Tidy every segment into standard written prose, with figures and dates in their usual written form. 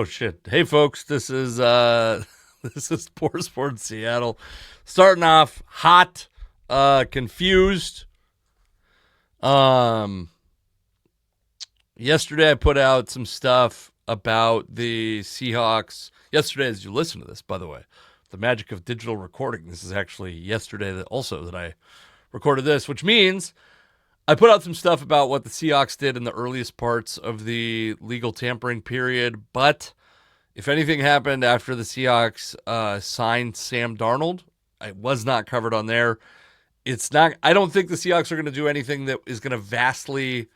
Oh shit. Hey folks, this is this is Poor Sports Seattle. Starting off hot, confused. Um Yesterday I put out some stuff about the Seahawks. Yesterday, as you listen to this, by the way, the magic of digital recording. This is actually yesterday that I recorded this, which means I put out some stuff about what the Seahawks did in the earliest parts of the legal tampering period, but if anything happened after the Seahawks signed Sam Darnold, it was not covered on there. It's not. I don't think the Seahawks are going to do anything that is going to vastly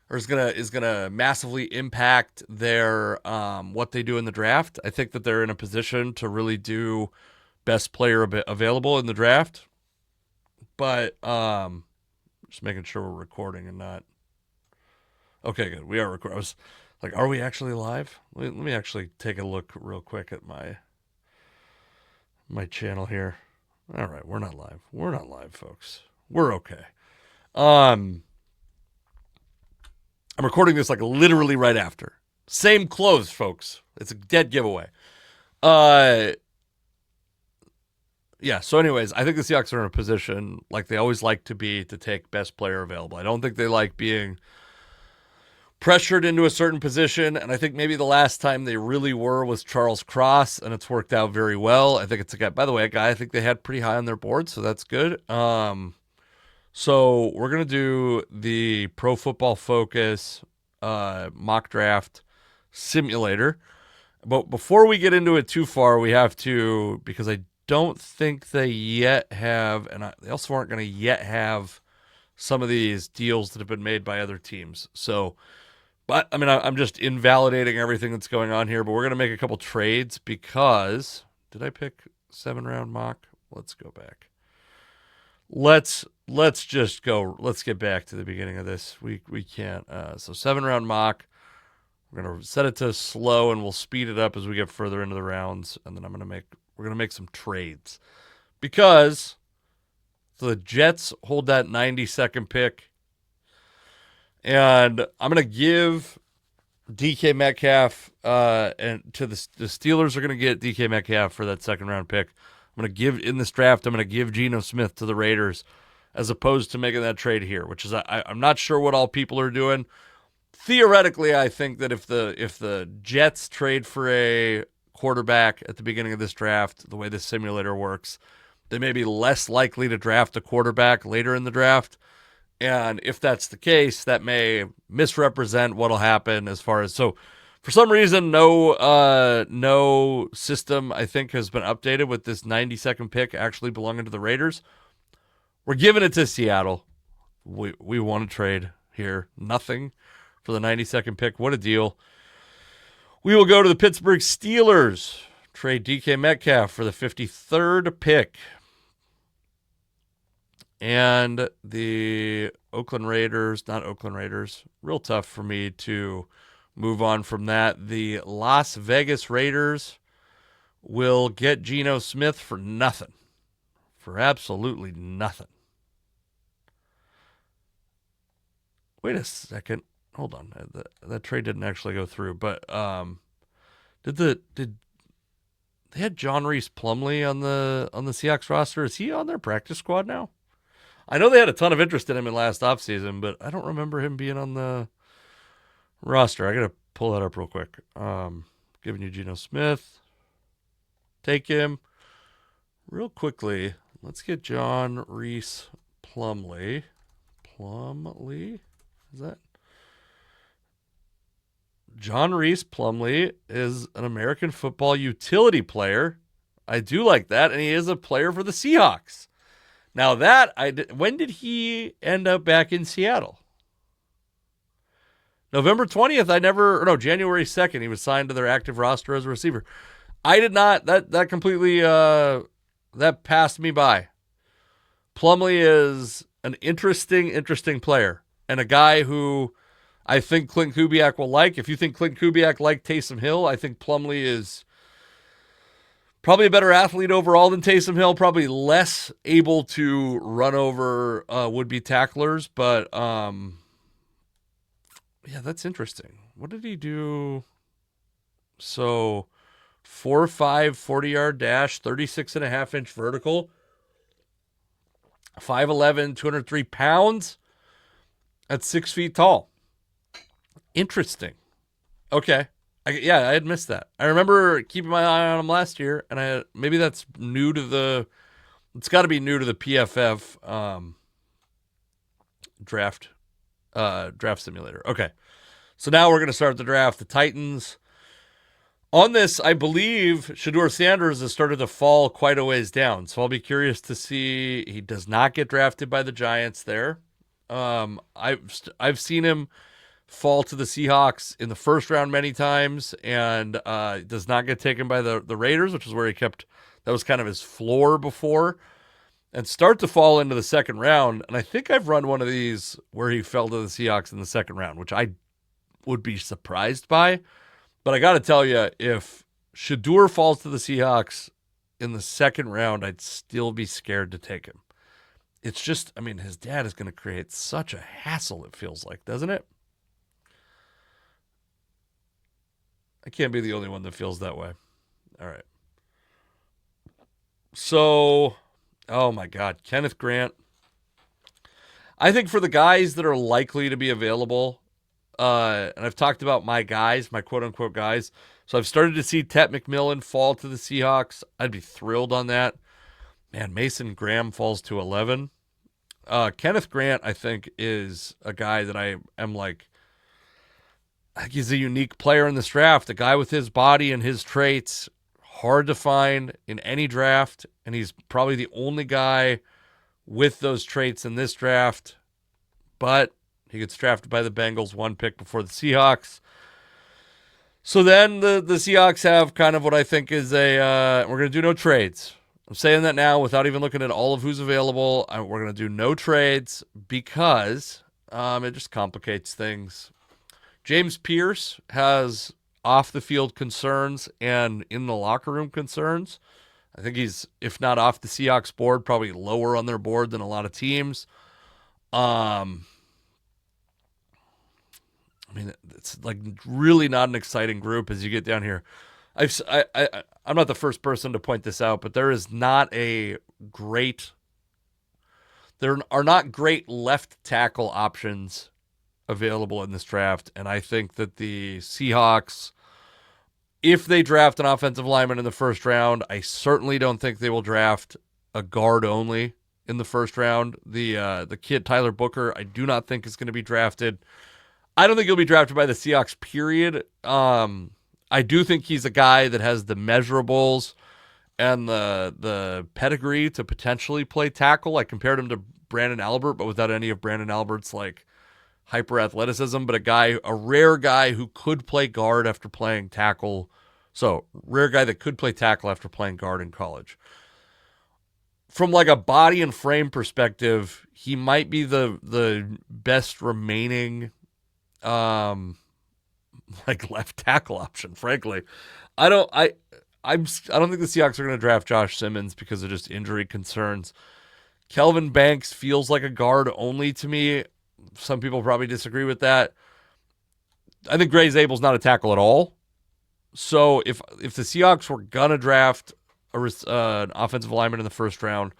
or is gonna massively impact their what they do in the draft. I think that they're in a position to really do best player available in the draft, but just making sure we're recording and not. Okay, good. We are recording. I was like, are we actually live? Let me actually take a look real quick at my channel here. All right, we're not live. We're not live, folks. We're okay. I'm recording this like literally right after. Same clothes, folks. It's a dead giveaway. Yeah, so anyways, I think the Seahawks are in a position like they always like to be to take best player available. I don't think they like being pressured into a certain position, and I think maybe the last time they really were was Charles Cross, and it's worked out very well. I think it's a guy, by the way, a guy I think they had pretty high on their board, so that's good. So we're going to do the Pro Football Focus mock draft simulator. But before we get into it too far, we have to, because I don't think they yet have, and they also aren't going to yet have some of these deals that have been made by other teams. So, but I mean, I'm just invalidating everything that's going on here, but we're going to make a couple trades because, did I pick 7-round mock? Let's go back. Let's just go. Let's get back to the beginning of this. We can't. So 7-round mock. We're gonna set it to slow, and we'll speed it up as we get further into the rounds. And then we're gonna make some trades because the Jets hold that 92nd pick, and I'm gonna give DK Metcalf and to the Steelers are gonna get DK Metcalf for that 2nd-round pick. I'm going to give in this draft. I'm going to give Geno Smith to the Raiders as opposed to making that trade here, which is I'm not sure what all people are doing. Theoretically, I think that if the Jets trade for a quarterback at the beginning of this draft, the way this simulator works, they may be less likely to draft a quarterback later in the draft. And if that's the case, that may misrepresent what'll happen as far as so. For some reason, no system, I think, has been updated with this 92nd pick actually belonging to the Raiders. We're giving it to Seattle. We want to trade here. Nothing for the 92nd pick. What a deal. We will go to the Pittsburgh Steelers. Trade DK Metcalf for the 53rd pick. And the Oakland Raiders, not Oakland Raiders, real tough for me to move on from that. The Las Vegas Raiders will get Geno Smith for nothing. For absolutely nothing. Wait a second. Hold on. That trade didn't actually go through, but did they had John Reese Plumlee on the Seahawks roster? Is he on their practice squad now? I know they had a ton of interest in him in last offseason, but I don't remember him being on the roster. I got to pull that up real quick. Giving you Geno Smith. Take him. Real quickly, let's get John Reese Plumlee. Plumlee? Is that? John Reese Plumlee is an American football utility player. I do like that, and he is a player for the Seahawks. Now when did he end up back in Seattle? November 20th, January 2nd, he was signed to their active roster as a receiver. I did not, that completely, that passed me by. Plumlee is an interesting player and a guy who I think Clint Kubiak will like. If you think Clint Kubiak liked Taysom Hill, I think Plumlee is probably a better athlete overall than Taysom Hill, probably less able to run over would-be tacklers, but yeah, that's interesting. What did he do? So 4.5 40-yard dash, 36.5-inch vertical, 5'11", 203 pounds, at 6 feet tall. Interesting. Okay. I had missed that. I remember keeping my eye on him last year, and maybe that's new to the. It's got to be new to the PFF draft simulator. Okay, so now we're going to start the draft. The Titans. On this, I believe Shedeur Sanders has started to fall quite a ways down, so I'll be curious to see. He does not get drafted by the Giants there. I've seen him fall to the Seahawks in the first round many times, and does not get taken by the Raiders, which is where he kept. That was kind of his floor before, and start to fall into the second round. And I think I've run one of these where he fell to the Seahawks in the second round, which I would be surprised by. But I got to tell you, if Shedeur falls to the Seahawks in the second round, I'd still be scared to take him. It's just, I mean, his dad is going to create such a hassle, it feels like, doesn't it? I can't be the only one that feels that way. All right. So, oh my God, Kenneth Grant. I think for the guys that are likely to be available, and I've talked about my guys, my quote-unquote guys. So I've started to see Tet McMillan fall to the Seahawks. I'd be thrilled on that. Man, Mason Graham falls to 11. Kenneth Grant, I think, is a guy that I am like, I think he's a unique player in this draft. A guy with his body and his traits, hard to find in any draft, and he's probably the only guy with those traits in this draft. But he gets drafted by the Bengals, one pick before the Seahawks. So then the Seahawks have kind of what I think is we're going to do no trades. I'm saying that now without even looking at all of who's available. We're going to do no trades because it just complicates things. James Pierce has off-the-field concerns and in the locker room concerns. I think he's, if not off the Seahawks board, probably lower on their board than a lot of teams. I mean, it's like really not an exciting group as you get down here. I'm not the first person to point this out, but there are not great left tackle options available in this draft, and I think that the Seahawks, if they draft an offensive lineman in the first round, I certainly don't think they will draft a guard only in the first round. The kid Tyler Booker, I do not think is going to be drafted. I don't think he'll be drafted by the Seahawks, period. I do think he's a guy that has the measurables and the pedigree to potentially play tackle. I compared him to Brandon Albert, but without any of Brandon Albert's like hyper athleticism, but a rare guy who could play guard after playing tackle. So, rare guy that could play tackle after playing guard in college. From like a body and frame perspective, he might be the best remaining like left tackle option, frankly. I don't think the Seahawks are going to draft Josh Simmons because of just injury concerns. Kelvin Banks feels like a guard only to me. Some people probably disagree with that. I think Gray Zabel's not a tackle at all. So if the Seahawks were going to draft an offensive lineman in the first round,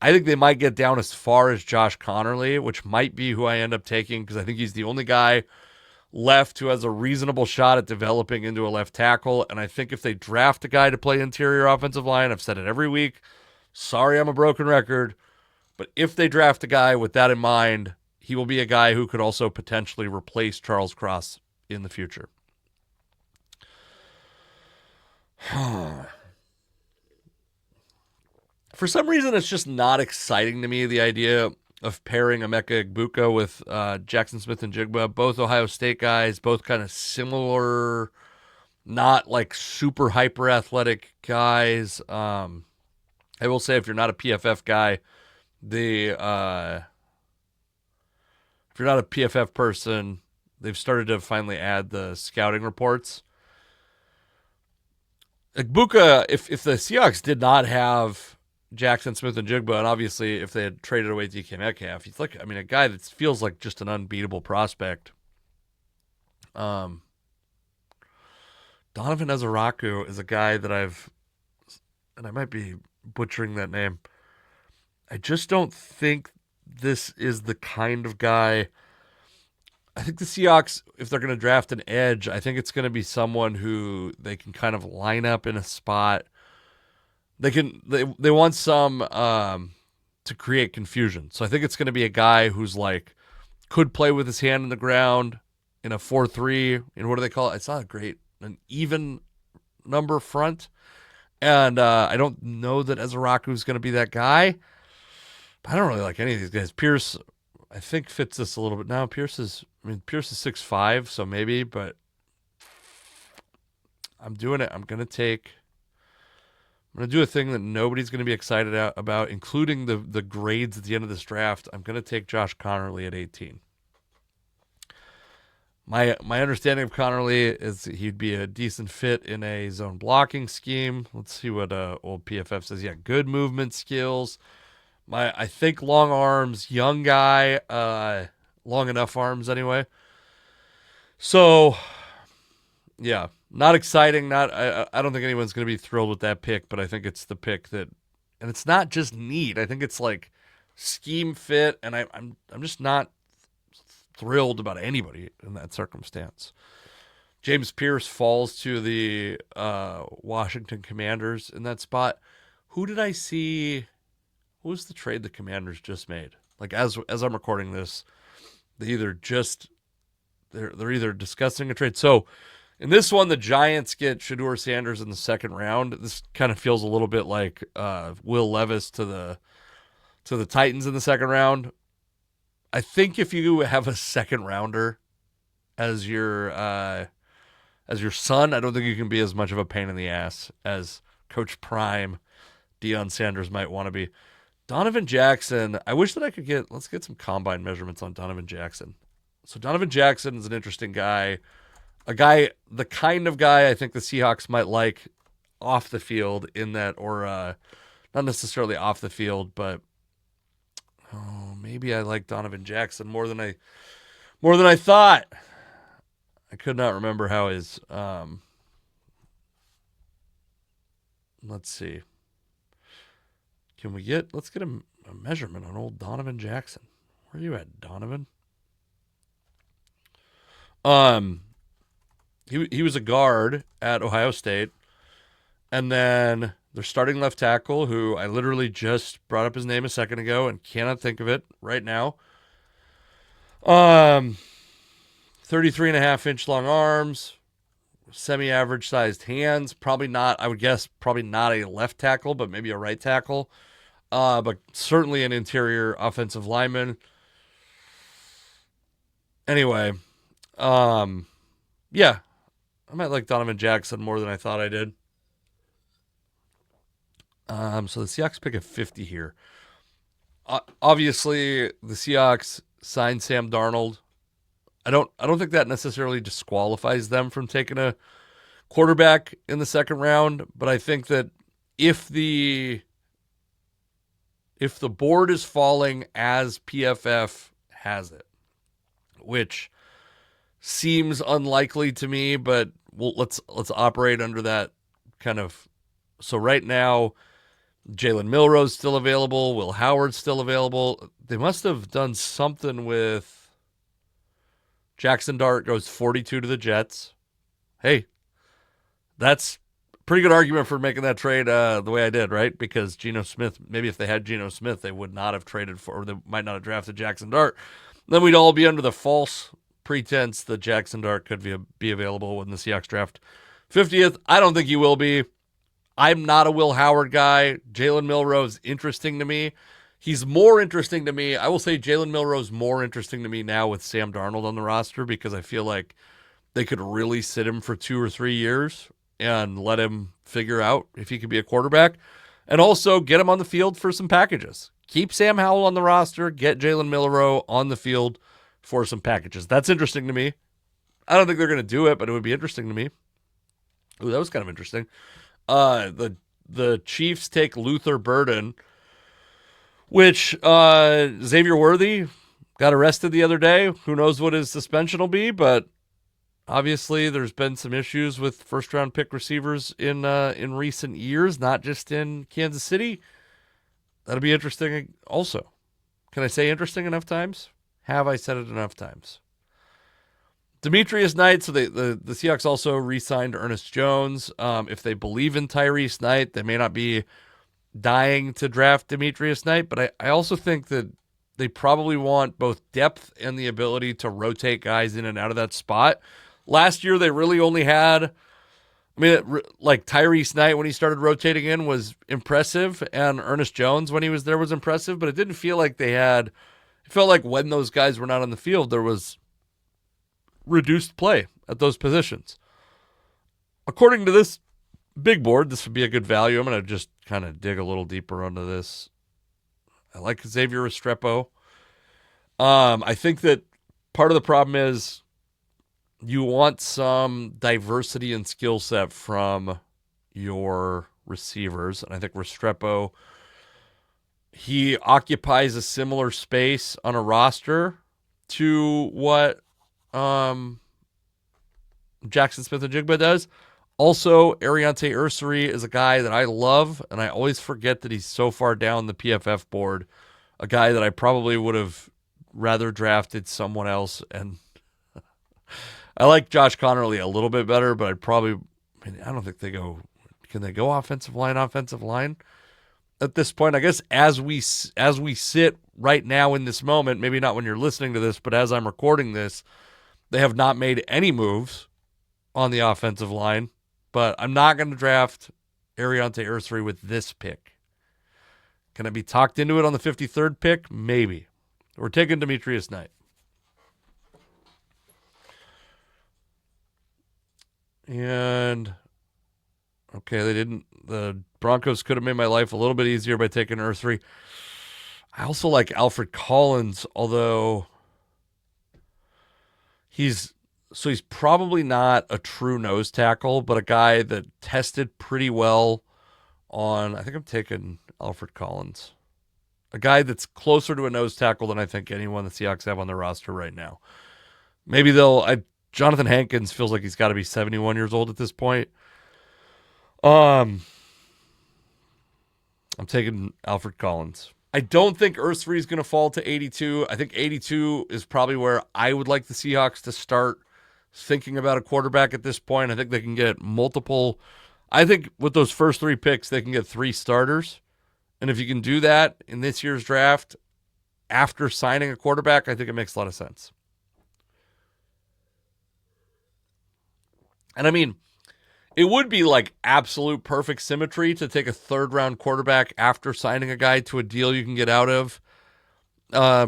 I think they might get down as far as Josh Connerly, which might be who I end up taking because I think he's the only guy left who has a reasonable shot at developing into a left tackle. And I think if they draft a guy to play interior offensive line, I've said it every week, sorry I'm a broken record, but if they draft a guy with that in mind, he will be a guy who could also potentially replace Charles Cross in the future. For some reason, it's just not exciting to me, the idea of pairing Emeka Egbuka with Jackson Smith and Jigba, both Ohio State guys, both kind of similar, not like super hyper athletic guys. I will say, if you're not a PFF guy, if you're not a PFF person, they've started to finally add the scouting reports. Egbuka, if the Seahawks did not have Jackson Smith and Jigba, and obviously if they had traded away DK Metcalf, he's like, I mean, a guy that feels like just an unbeatable prospect. Donovan Ezaraku is a guy that and I might be butchering that name. I just don't think this is the kind of guy. I think the Seahawks, if they're going to draft an edge, I think it's going to be someone who they can kind of line up in a spot. They want some to create confusion. So I think it's going to be a guy who's like could play with his hand in the ground in a 4-3. And what do they call it? It's not an even number front. And I don't know that Ezaraku is going to be that guy. But I don't really like any of these guys. Pierce, I think, fits this a little bit now. Pierce is 6'5", so maybe, but I'm doing it. I'm going to do a thing that nobody's going to be excited about, including the grades at the end of this draft. I'm going to take Josh Connerly at 18. My understanding of Connerly is he'd be a decent fit in a zone blocking scheme. Let's see what old PFF says. Yeah, good movement skills. I think long arms, young guy, long enough arms anyway. So, yeah, not exciting. I don't think anyone's going to be thrilled with that pick, but I think it's the pick that, and it's not just need. I think it's like scheme fit, and I'm just not thrilled about anybody in that circumstance. James Pierce falls to the Washington Commanders in that spot. Who did I see? What was the trade the Commanders just made? Like as I'm recording this, they're either discussing a trade. So in this one, the Giants get Shedeur Sanders in the second round. This kind of feels a little bit like Will Levis to the Titans in the second round. I think if you have a second rounder as your son, I don't think you can be as much of a pain in the ass as Coach Prime Deion Sanders might want to be. Donovan Jackson, I wish that I could let's get some combine measurements on Donovan Jackson. So Donovan Jackson is an interesting guy. The kind of guy I think the Seahawks might like off the field in that, or not necessarily off the field, but maybe I like Donovan Jackson more than I thought. I could not remember how his, let's see. Let's get a measurement on old Donovan Jackson. Where are you at, Donovan? He was a guard at Ohio State, and then their starting left tackle, who I literally just brought up his name a second ago and cannot think of it right now. 33.5-inch long arms, semi-average sized hands. Probably not a left tackle, but maybe a right tackle. But certainly an interior offensive lineman. Anyway, yeah, I might like Donovan Jackson more than I thought I did. So the Seahawks pick at 50 here. Obviously, the Seahawks signed Sam Darnold. I don't think that necessarily disqualifies them from taking a quarterback in the second round, but I think that if the board is falling as PFF has it, which seems unlikely to me, but let's operate under that kind of. So right now, Jalen Milroe's still available. Will Howard's still available. They must have done something with Jackson Dart goes 42 to the Jets. Hey, that's a pretty good argument for making that trade the way I did, right? Because Geno Smith, maybe if they had Geno Smith, they would not have traded for, or they might not have drafted Jackson Dart. Then we'd all be under the false pretense that Jackson Dart could be available when the Seahawks draft 50th. I don't think he will be. I'm not a Will Howard guy. Jalen Milroe's interesting to me. He's more interesting to me. I will say Jalen Milroe's more interesting to me now with Sam Darnold on the roster because I feel like they could really sit him for 2 or 3 years and let him figure out if he could be a quarterback, and also get him on the field for some packages. Keep Sam Howell on the roster, get Jalen Milroe on the field for some packages. That's interesting to me. I don't think they're going to do it, but it would be interesting to me. Ooh, that was kind of interesting. The Chiefs take Luther Burden, which Xavier Worthy got arrested the other day. Who knows what his suspension will be, but Obviously, there's been some issues with first-round pick receivers in recent years, not just in Kansas City. That'll be interesting also. Can I say interesting enough times? Have I said it enough times? Demetrius Knight, so the Seahawks also re-signed Ernest Jones. If they believe in Tyrese Knight, they may not be dying to draft Demetrius Knight, but I also think that they probably want both depth and the ability to rotate guys in and out of that spot. Last year, they really only had, like Tyrese Knight when he started rotating in was impressive, and Ernest Jones when he was there was impressive, but it didn't feel like they had, it felt like when those guys were not on the field, there was reduced play at those positions. According to this big board, this would be a good value. I'm going to just kind of dig a little deeper into this. I like Xavier Restrepo. I think that part of the problem is you want some diversity and skill set from your receivers. And I think Restrepo, he occupies a similar space on a roster to what Jackson Smith-Njigba does. Also, Ariante Ursary is a guy that I love, and I always forget that he's so far down the PFF board. A guy that I probably would have rather drafted someone else. And I like Josh Connerly a little bit better, but I don't think they go. Can they go offensive line at this point? I guess as we sit right now in this moment, maybe not when you're listening to this, but as I'm recording this, they have not made any moves on the offensive line. But I'm not going to draft Ariante Ursary with this pick. Can I be talked into it on the 53rd pick? Maybe. We're taking Demetrius Knight. And, okay, the Broncos could have made my life a little bit easier by taking Ursary. I also like Alfred Collins, although he's probably not a true nose tackle, but a guy that tested pretty well on, I think I'm taking Alfred Collins. A guy that's closer to a nose tackle than I think anyone the Seahawks have on their roster right now. Maybe Jonathan Hankins feels like he's got to be 71 years old at this point. I'm taking Alfred Collins. I don't think Ursary is going to fall to 82. I think 82 is probably where I would like the Seahawks to start thinking about a quarterback at this point. I think they can get multiple. I think with those first 3 picks, they can get 3 starters. And if you can do that in this year's draft after signing a quarterback, I think it makes a lot of sense. And I mean, it would be like absolute perfect symmetry to take a 3rd-round quarterback after signing a guy to a deal you can get out of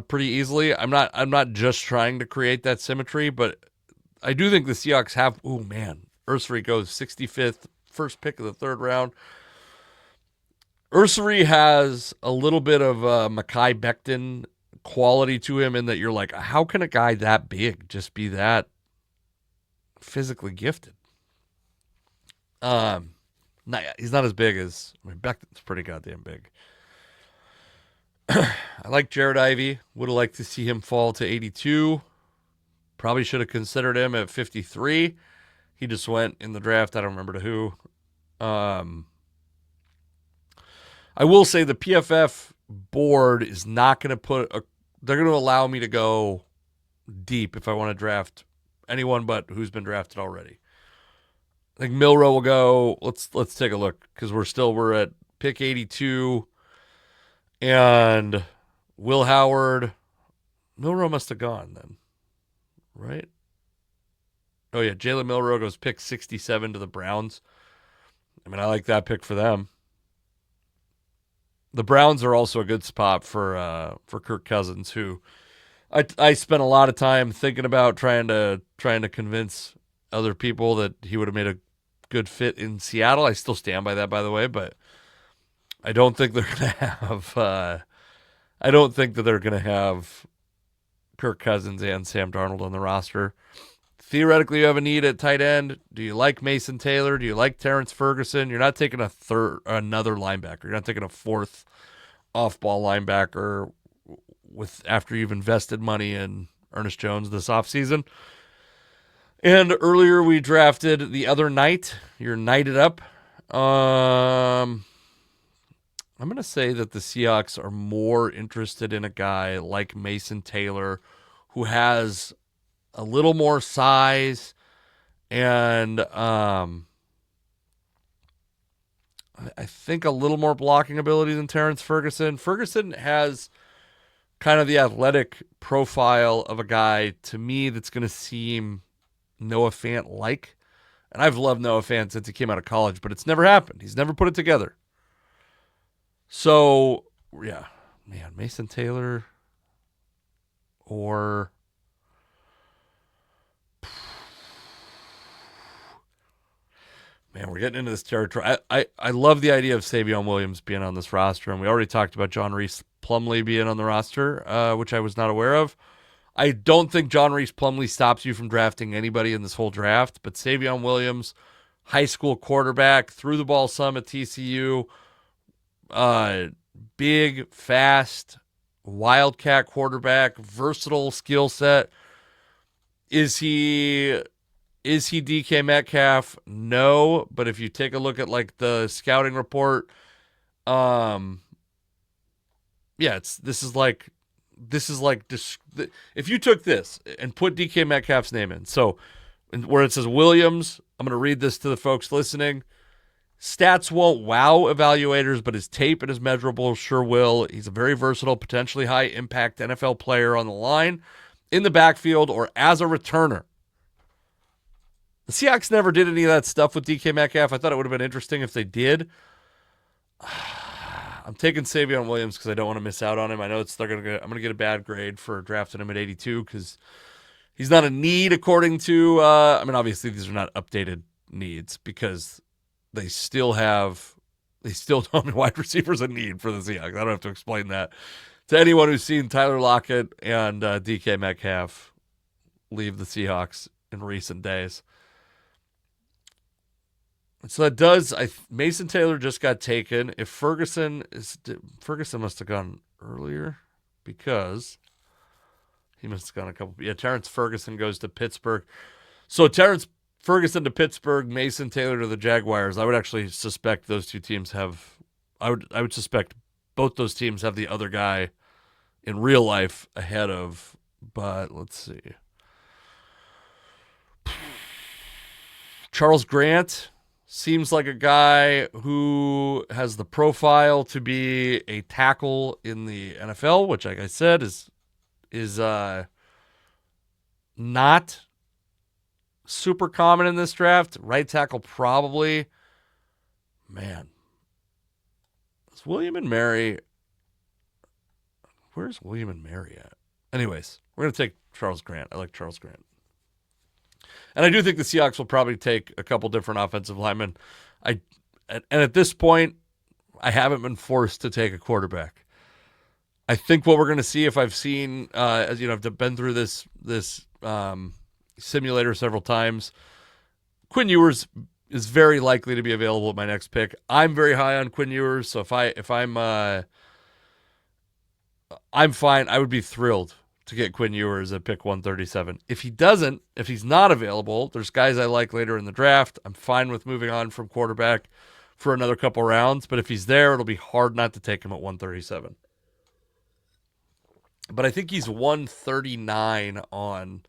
pretty easily. I'm not just trying to create that symmetry, but I do think the Seahawks have, Ursary goes 65th, first pick of the 3rd round. Ursary has a little bit of Mekhi Becton quality to him in that you're like, how can a guy that big just be that physically gifted? He's not as big as, Becton's pretty goddamn big. I like Jared Ivey. Would have liked to see him fall to 82. Probably should have considered him at 53. He just went in the draft. I don't remember to who. I will say the PFF board is not going to they're going to allow me to go deep if I want to draft anyone but who's been drafted already. I think Milroe will go. Let's take a look because we're at pick 82, and Will Howard. Milroe must have gone then, right? Oh yeah, Jalen Milroe goes pick 67 to the Browns. I like that pick for them. The Browns are also a good spot for Kirk Cousins, who I spent a lot of time thinking about trying to convince other people that he would have made a good fit in Seattle. I still stand by that, by the way, but I don't think they're gonna have. I don't think that they're gonna have Kirk Cousins and Sam Darnold on the roster. Theoretically, you have a need at tight end. Do you like Mason Taylor? Do you like Terrence Ferguson? You're not taking another linebacker. You're not taking a 4th off-ball linebacker after you've invested money in Ernest Jones this offseason. And earlier we drafted the other night. You're knighted up. I'm going to say that the Seahawks are more interested in a guy like Mason Taylor, who has a little more size and I think a little more blocking ability than Terrence Ferguson. Ferguson has kind of the athletic profile of a guy, to me, that's going to seem Noah Fant-like. And I've loved Noah Fant since he came out of college, but it's never happened. He's never put it together. So, yeah, man, Mason Taylor or man, we're getting into this territory. I love the idea of Savion Williams being on this roster, and we already talked about John Reese Plumlee being on the roster, which I was not aware of. I don't think John Reese Plumlee stops you from drafting anybody in this whole draft, but Savion Williams, high school quarterback, threw the ball some at TCU, big, fast, wildcat quarterback, versatile skill set. Is he DK Metcalf? No, but if you take a look at like the scouting report, yeah, this is like if you took this and put DK Metcalf's name in. So where it says Williams, I'm going to read this to the folks listening. Stats won't wow evaluators, but his tape and his measurables sure will. He's a very versatile, potentially high impact NFL player on the line, in the backfield, or as a returner. The Seahawks never did any of that stuff with DK Metcalf. I thought it would have been interesting if they did. I'm taking Savion Williams because I don't want to miss out on him. I know I'm going to get a bad grade for drafting him at 82 because he's not a need according to. Obviously these are not updated needs because they still don't wide receivers a need for the Seahawks. I don't have to explain that to anyone who's seen Tyler Lockett and DK Metcalf leave the Seahawks in recent days. So that does. Mason Taylor just got taken. If Ferguson must have gone earlier because he must have gone a couple. Yeah, Terrence Ferguson goes to Pittsburgh. So Terrence Ferguson to Pittsburgh, Mason Taylor to the Jaguars. I would actually suspect those two teams have. I would suspect both those teams have the other guy in real life ahead of. But let's see. Charles Grant seems like a guy who has the profile to be a tackle in the NFL, which, like I said, is not super common in this draft. Right tackle, probably. Man. Is William and Mary... Where's William and Mary at? Anyways, we're going to take Charles Grant. I like Charles Grant. And I do think the Seahawks will probably take a couple different offensive linemen. And at this point, I haven't been forced to take a quarterback. I think what we're going to see, if I've seen, as you know, I've been through this simulator several times, Quinn Ewers is very likely to be available at my next pick. I'm very high on Quinn Ewers, so I'm fine. I would be thrilled to get Quinn Ewers at pick 137. If he's not available, there's guys I like later in the draft. I'm fine with moving on from quarterback for another couple rounds, but if he's there, it'll be hard not to take him at 137. But I think he's 139 on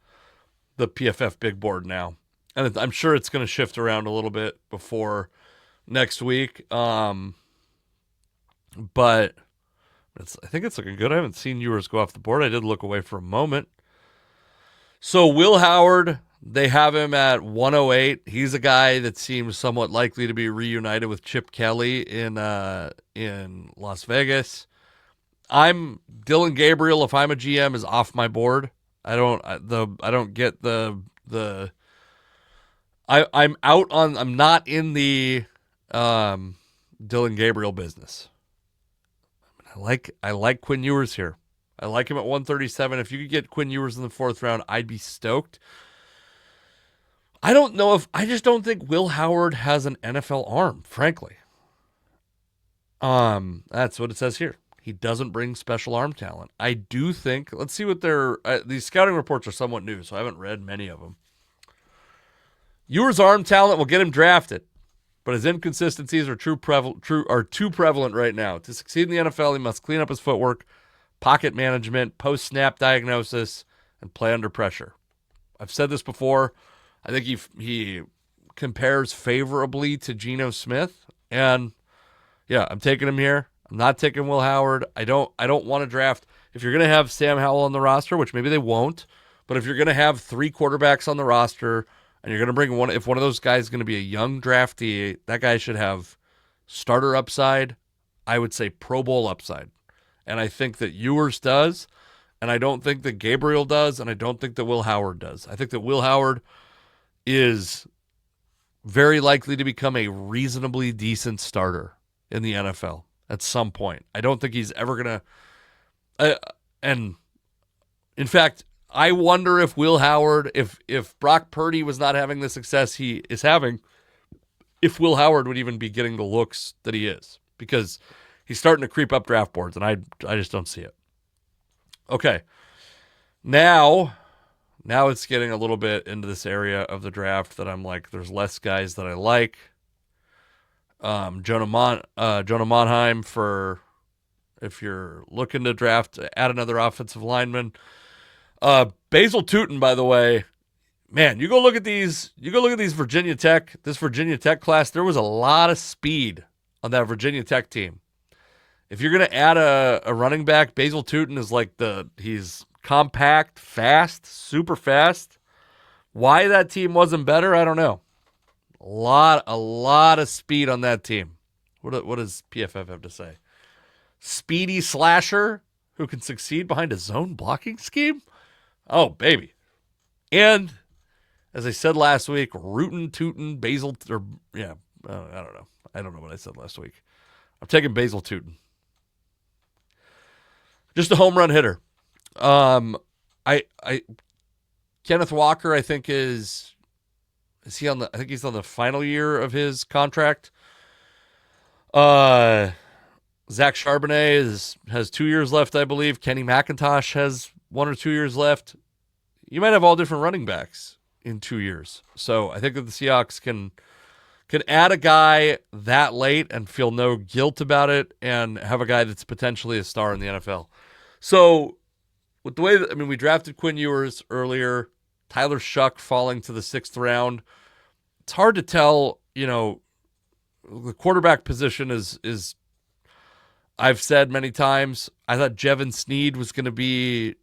the PFF big board now. And I'm sure it's going to shift around a little bit before next week. But I think it's looking good. I haven't seen Ewers go off the board. I did look away for a moment. So Will Howard, they have him at 108. He's a guy that seems somewhat likely to be reunited with Chip Kelly in Las Vegas. Dylan Gabriel, if I'm a GM, is off my board. I'm not in the Dylan Gabriel business. I like Quinn Ewers here. I like him at 137. If you could get Quinn Ewers in the fourth round, I'd be stoked. I just don't think Will Howard has an NFL arm, frankly. That's what it says here. He doesn't bring special arm talent. I do think, let's see what these scouting reports are somewhat new, so I haven't read many of them. Ewers' arm talent will get him drafted, but his inconsistencies are too prevalent right now. To succeed in the NFL, he must clean up his footwork, pocket management, post-snap diagnosis, and play under pressure. I've said this before. I think he compares favorably to Geno Smith, and yeah, I'm taking him here. I'm not taking Will Howard. I don't want to draft. If you're going to have Sam Howell on the roster, which maybe they won't, but if you're going to have 3 quarterbacks on the roster and you're going to bring if one of those guys is going to be a young draftee, that guy should have starter upside. I would say Pro Bowl upside. And I think that Ewers does, and I don't think that Gabriel does, and I don't think that Will Howard does. I think that Will Howard is very likely to become a reasonably decent starter in the NFL at some point. I don't think he's ever going to... and in fact, I wonder if Will Howard, if Brock Purdy was not having the success he is having, if Will Howard would even be getting the looks that he is. Because he's starting to creep up draft boards, and I just don't see it. Okay. Now it's getting a little bit into this area of the draft that I'm like, there's less guys that I like. Jonah Monheim for if you're looking to add another offensive lineman. Basil Tootin, by the way, man, you go look at these Virginia Tech class. There was a lot of speed on that Virginia Tech team. If you're going to add a running back, Basil Tootin is like he's compact, fast, super fast. Why that team wasn't better, I don't know. A lot of speed on that team. What does PFF have to say? Speedy slasher who can succeed behind a zone blocking scheme? Oh, baby. And as I said last week, rootin' tootin' Basil, I don't know. I don't know what I said last week. I'm taking Basil Tootin. Just a home run hitter. Kenneth Walker, I think is he on the? I think he's on the final year of his contract. Zach Charbonnet has 2 years left, I believe. Kenny McIntosh has 1 or 2 years left. You might have all different running backs in 2 years. So I think that the Seahawks can add a guy that late and feel no guilt about it and have a guy that's potentially a star in the NFL. So with the way that, we drafted Quinn Ewers earlier, Tyler Shuck falling to the 6th round. It's hard to tell, the quarterback position is I've said many times, I thought Jevon Sneed was going to be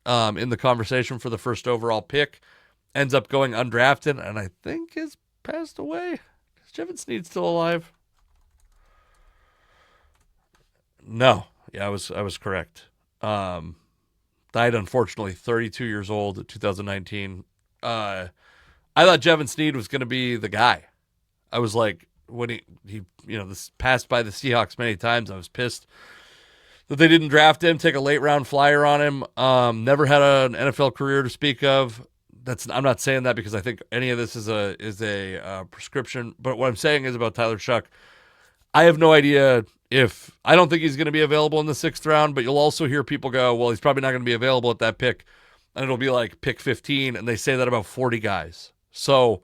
in the conversation for the first overall pick. Ends up going undrafted, and I think has passed away. Is Jevon Sneed still alive? No. Yeah, I was correct. Died, unfortunately, 32 years old, 2019. I thought Jevon Sneed was going to be the guy. I was like, when he this passed by the Seahawks many times, I was pissed that they didn't draft him, take a late round flyer on him. Never had an NFL career to speak of. I'm not saying that because I think any of this is a prescription. But what I'm saying is about Tyler Shuck, I have no idea I don't think he's going to be available in the 6th round, but you'll also hear people go, well, he's probably not going to be available at that pick. And it'll be like pick 15. And they say that about 40 guys. So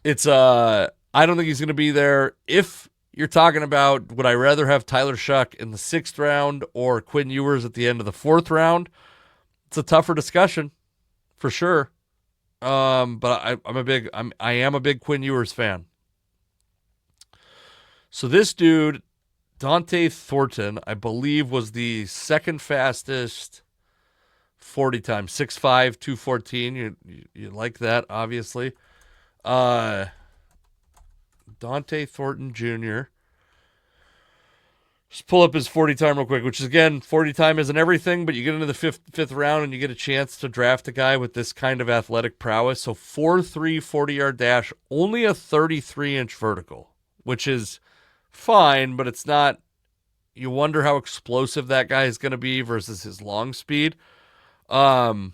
it's, I don't think he's going to be there. If you're talking about, would I rather have Tyler Shuck in the 6th round or Quinn Ewers at the end of the 4th round? It's a tougher discussion for sure. But I am a big Quinn Ewers fan. So this dude, Dante Thornton, I believe was the second fastest 40 time, 6'5", 214. You like that, obviously. Dante Thornton Jr. Just pull up his 40 time real quick, which is, again, 40 time isn't everything, but you get into the fifth round and you get a chance to draft a guy with this kind of athletic prowess. So 4.3 40-yard dash, only a 33-inch vertical, which is fine, but it's not. You wonder how explosive that guy is going to be versus his long speed. So I'm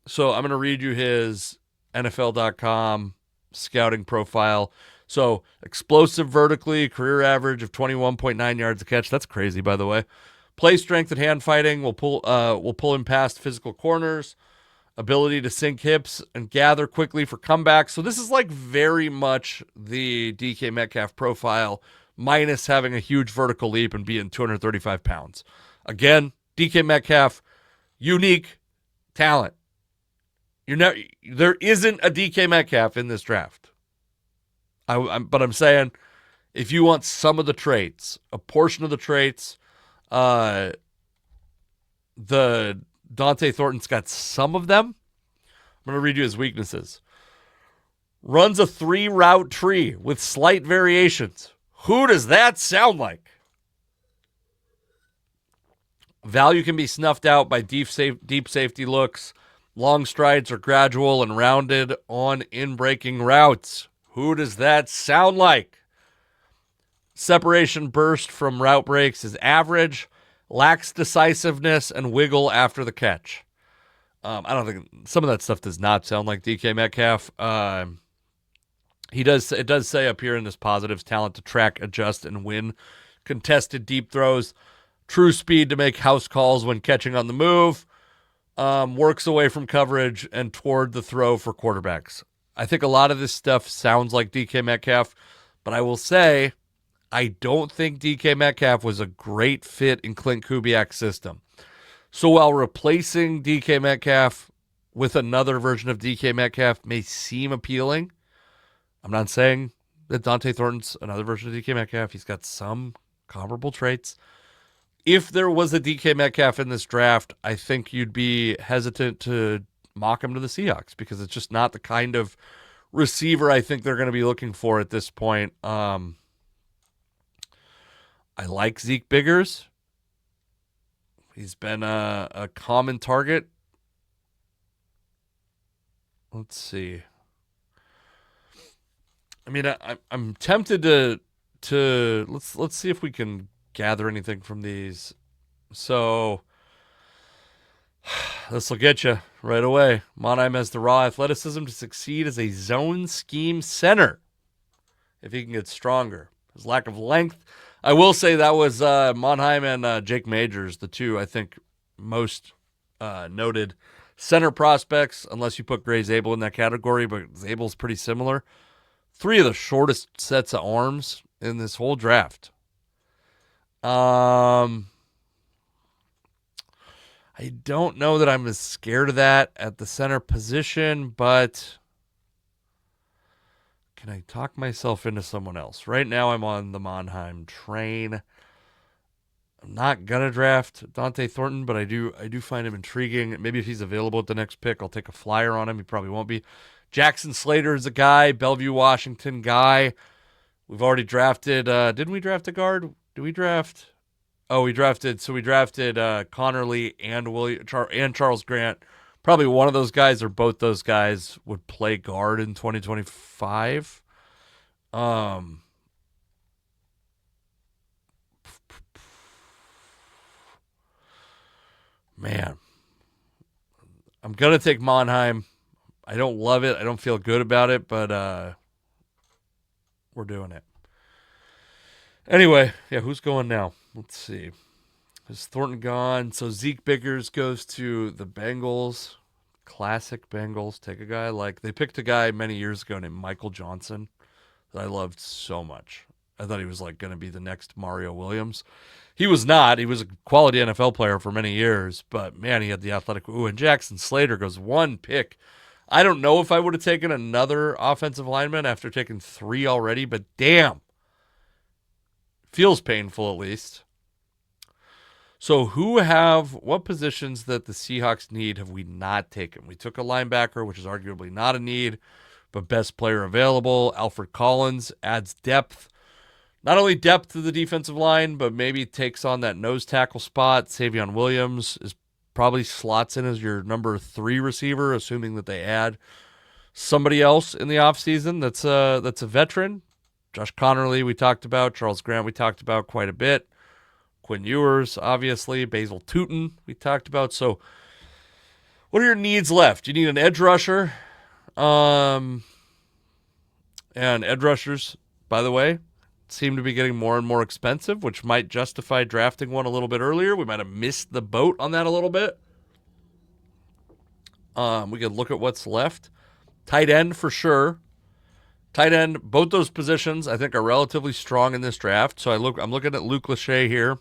going to read you his NFL.com scouting profile. So explosive vertically, career average of 21.9 yards a catch. That's crazy, by the way. Play strength and hand fighting will pull him past physical corners. ability to sink hips and gather quickly for comebacks. So this is like very much the DK Metcalf profile, minus having a huge vertical leap and being 235 pounds. Again, DK Metcalf, unique talent. There isn't a DK Metcalf in this draft. But I'm saying, if you want some of the traits, a portion of the traits, the Dante Thornton's got some of them. I'm going to read you his weaknesses. Runs a 3-route tree with slight variations. Who does that sound like? Value can be snuffed out by deep safety looks. Long strides are gradual and rounded on in-breaking routes. Who does that sound like? Separation burst from route breaks is average. Lacks decisiveness and wiggle after the catch. I don't think some of that stuff does not sound like DK Metcalf. It does say up here in this positives, talent to track, adjust, and win contested deep throws. True speed to make house calls when catching on the move. Works away from coverage and toward the throw for quarterbacks. I think a lot of this stuff sounds like DK Metcalf, but I will say I don't think DK Metcalf was a great fit in Clint Kubiak's system. So while replacing DK Metcalf with another version of DK Metcalf may seem appealing, I'm not saying that Dante Thornton's another version of DK Metcalf. He's got some comparable traits. If there was a DK Metcalf in this draft, I think you'd be hesitant to mock him to the Seahawks because it's just not the kind of receiver I think they're going to be looking for at this point. I like Zeke Biggers. He's been a common target. Let's see. I mean, I'm tempted to let's see if we can gather anything from these. So this will get you right away. Monheim has the raw athleticism to succeed as a zone scheme center if he can get stronger. His lack of length. I will say that was Monheim and Jake Majors, the two I think most noted center prospects, unless you put Gray Zabel in that category, but Zabel's pretty similar. 3 of the shortest sets of arms in this whole draft. I don't know that I'm as scared of that at the center position, but can I talk myself into someone else? Right now I'm on the Monheim train. I'm not going to draft Dante Thornton, but I do find him intriguing. Maybe if he's available at the next pick, I'll take a flyer on him. He probably won't be. Jackson Slater is a guy, Bellevue, Washington guy. We've already drafted, didn't we draft a guard? Did we draft? Oh, we drafted Connerly and Charles Grant. Probably one of those guys or both those guys would play guard in 2025. Man, I'm going to take Monheim. I don't love it. I don't feel good about it, but we're doing it. Anyway, yeah, who's going now? Let's see. Is Thornton gone? So Zeke Biggers goes to the Bengals. Classic Bengals. Take a guy they picked a guy many years ago named Michael Johnson that I loved so much. I thought he was going to be the next Mario Williams. He was not. He was a quality NFL player for many years, but man, he had the athletic. Ooh, and Jackson Slater goes 1 pick. I don't know if I would have taken another offensive lineman after taking 3 already, but damn. Feels painful at least. So what positions that the Seahawks need have we not taken? We took a linebacker, which is arguably not a need, but best player available. Alfred Collins adds depth. Not only depth to the defensive line, but maybe takes on that nose tackle spot. Savion Williams is probably slots in as your number 3 receiver, assuming that they add somebody else in the offseason that's a veteran. Josh Connerly we talked about. Charles Grant we talked about quite a bit. Quinn Ewers, obviously. Basil Tootin we talked about. So what are your needs left? You need an edge rusher. And edge rushers, by the way, seem to be getting more and more expensive, which might justify drafting one a little bit earlier. We might have missed the boat on that a little bit. We could look at what's left. Tight end for sure. Tight end, both those positions I think are relatively strong in this draft. So I'm looking at Luke Lachey here,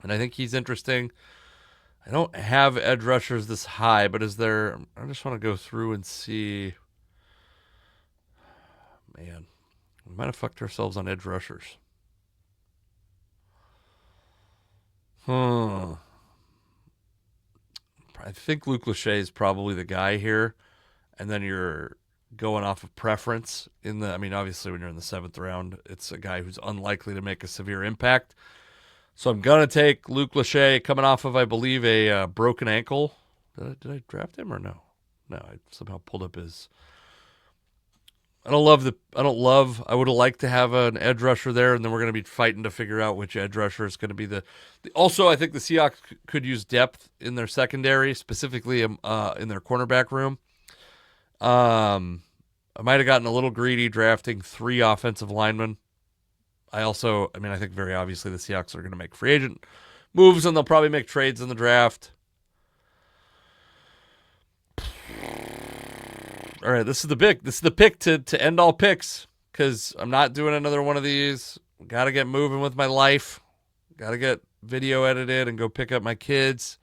and I think he's interesting. I don't have edge rushers this high, but is there? I just want to go through and see. Man, we might have fucked ourselves on edge rushers. I think Luke Lachey is probably the guy here, and then you're going off of preference obviously when you're in the 7th round, it's a guy who's unlikely to make a severe impact. So I'm going to take Luke Lachey coming off of, I believe, a broken ankle. Did I draft him or no? No, I somehow pulled up his. I would have liked to have an edge rusher there, and then we're going to be fighting to figure out which edge rusher is going to be the. Also, I think the Seahawks could use depth in their secondary, specifically in their cornerback room. I might have gotten a little greedy drafting 3 offensive linemen. I think very obviously the Seahawks are going to make free agent moves, and they'll probably make trades in the draft. All right, this is the pick to end all picks, because I'm not doing another one of these. Got to get moving with my life. Got to get video edited and go pick up my kids.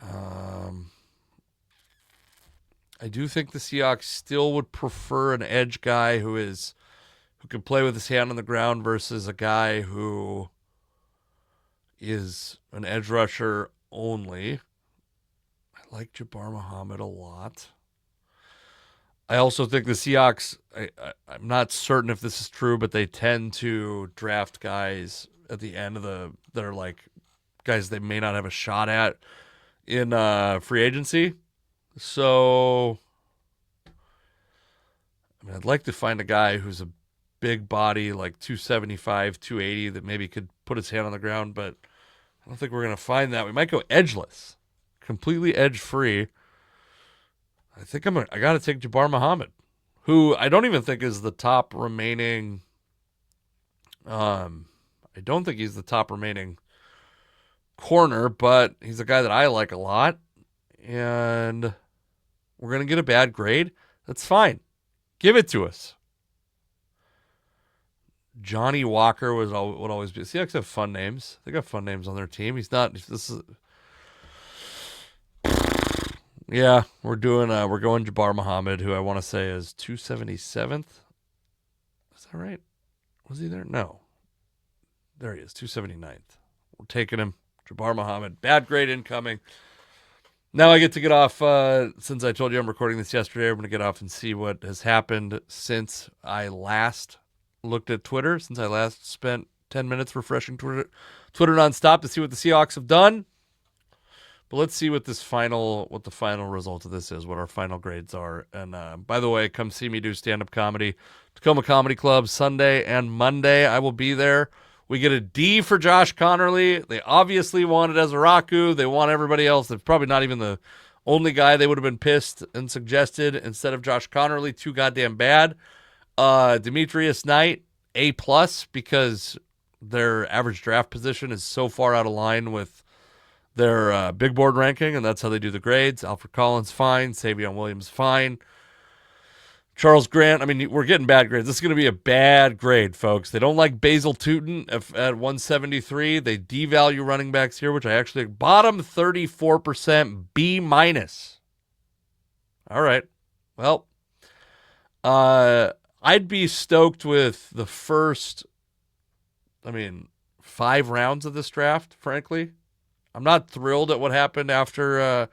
I do think the Seahawks still would prefer an edge guy who can play with his hand on the ground versus a guy who is an edge rusher only. I like Jabbar Muhammad a lot. I also think the Seahawks, I'm not certain if this is true, but they tend to draft guys at the end that are like guys they may not have a shot at in free agency. So, I'd like to find a guy who's a big body, like 275, 280, that maybe could put his hand on the ground, but I don't think we're going to find that. We might go edgeless, completely edge-free. I think I got to take Jabbar Muhammad, who I don't even think is the top remaining. I don't think he's the top remaining corner, but he's a guy that I like a lot. And we're going to get a bad grade. That's fine. Give it to us. Johnny Walker would always be. Seahawks have fun names. They got fun names on their team. Yeah, we're going Jabbar Muhammad, who I want to say is 277th. Is that right? Was he there? No. There he is, 279th. We're taking him. Jabbar Muhammad. Bad grade incoming. Now I get to get off, since I told you I'm recording this yesterday, I'm going to get off and see what has happened since I last looked at Twitter, since I last spent 10 minutes refreshing Twitter nonstop to see what the Seahawks have done. But let's see what the final result of this is, what our final grades are. And by the way, come see me do stand-up comedy. Tacoma Comedy Club, Sunday and Monday. I will be there. We get a D for Josh Connerly. They obviously wanted Ezeraku. They want everybody else. They're probably not even the only guy they would have been pissed and suggested instead of Josh Connerly. Too goddamn bad. Demetrius Knight, A+, because their average draft position is so far out of line with their big board ranking, and that's how they do the grades. Alfred Collins, fine. Savion Williams, fine. Charles Grant, we're getting bad grades. This is going to be a bad grade, folks. They don't like Basil Tootin at 173. They devalue running backs here, which I actually bottom 34%, B-. All right. Well, I'd be stoked with the first, 5 rounds of this draft, frankly. I'm not thrilled at what happened after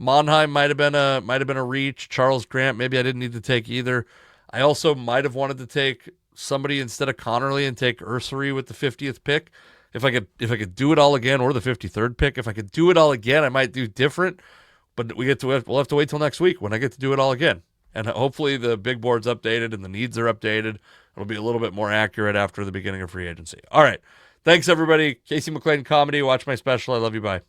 Monheim might have been a reach. Charles Grant, maybe I didn't need to take either. I also might have wanted to take somebody instead of Connerly and take Ursary with the 50th pick. If I could do it all again, or the 53rd pick, if I could do it all again, I might do different. But we'll have to wait till next week when I get to do it all again. And hopefully the big board's updated and the needs are updated. It'll be a little bit more accurate after the beginning of free agency. All right. Thanks, everybody. Casey McClain Comedy. Watch my special. I love you. Bye.